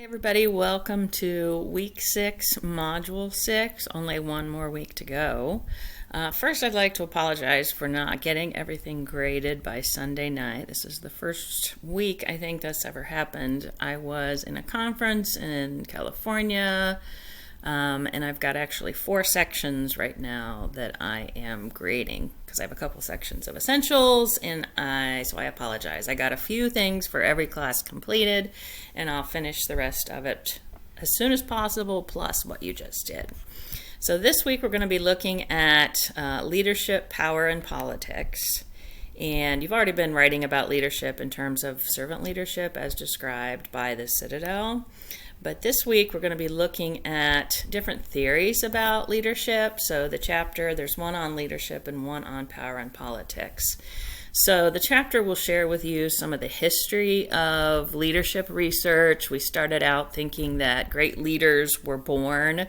Hi everybody, welcome to week 6, module 6, only one more week to go. First I'd like to apologize for not getting everything graded by Sunday night. This is the first week I think that's ever happened. I was in a conference in California, and I've got actually 4 sections right now that I am grading because I have a couple sections of essentials, and so I apologize. I got a few things for every class completed, and I'll finish the rest of it as soon as possible, plus what you just did. So this week we're going to be looking at leadership, power, and politics. And you've already been writing about leadership in terms of servant leadership as described by the Citadel. But this week we're going to be looking at different theories about leadership. So there's one on leadership and one on power and politics. So the chapter will share with you some of the history of leadership research. We started out thinking that great leaders were born,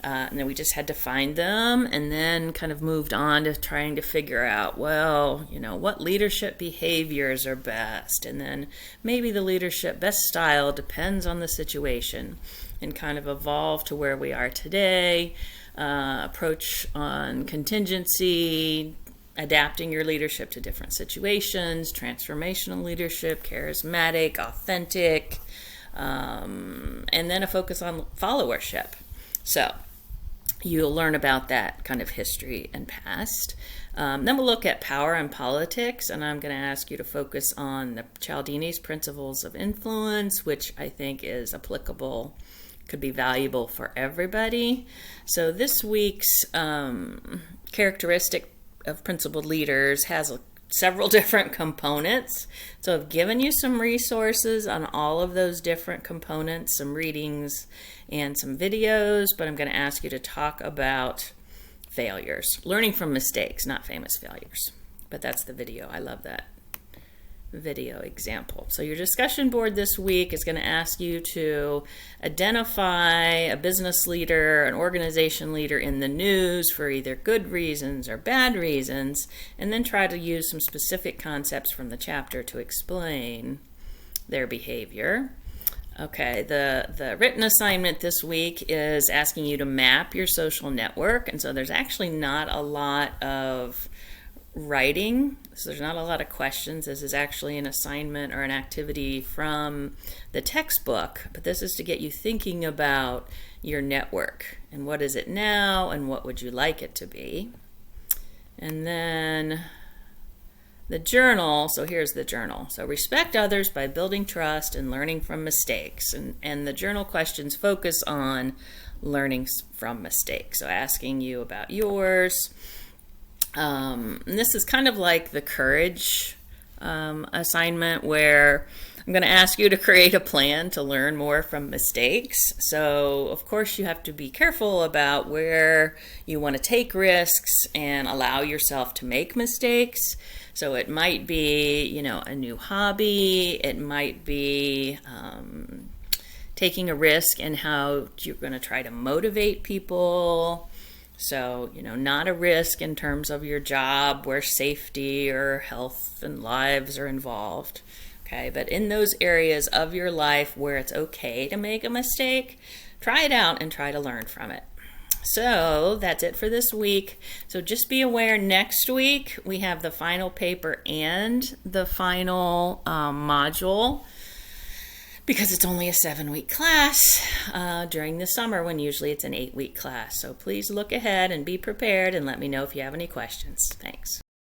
and then we just had to find them, and then kind of moved on to trying to figure out, well, what leadership behaviors are best, and then maybe the leadership best style depends on the situation, and kind of evolve to where we are today, approach on contingency, adapting your leadership to different situations, transformational leadership, charismatic, authentic, and then a focus on followership. So you'll learn about that kind of history and past. Then we'll look at power and politics, and I'm going to ask you to focus on the Cialdini's principles of influence, which I think is applicable, could be valuable for everybody. So this week's characteristic of principled leaders has several different components. So I've given you some resources on all of those different components, some readings and some videos, but I'm going to ask you to talk about failures, learning from mistakes, not famous failures. But that's the video. I love that video example. So your discussion board this week is going to ask you to identify a business leader, an organization leader in the news for either good reasons or bad reasons, and then try to use some specific concepts from the chapter to explain their behavior. Okay, the written assignment this week is asking you to map your social network, and so there's actually not a lot of writing, so there's not a lot of questions. This is actually an assignment or an activity from the textbook, but this is to get you thinking about your network and what is it now and what would you like it to be. And then the journal, so here's the journal. So respect others by building trust and learning from mistakes. And the journal questions focus on learning from mistakes. So asking you about yours. And this is kind of like the courage assignment, where I'm going to ask you to create a plan to learn more from mistakes. So of course you have to be careful about where you want to take risks and allow yourself to make mistakes. So it might be, a new hobby. It might be taking a risk in how you're going to try to motivate people. So, not a risk in terms of your job where safety or health and lives are involved. Okay, but in those areas of your life where it's okay to make a mistake, try it out and try to learn from it. So that's it for this week. So just be aware, next week we have the final paper and the final module, because it's only a 7-week class during the summer, when usually it's an 8-week class. So please look ahead and be prepared, and let me know if you have any questions. Thanks.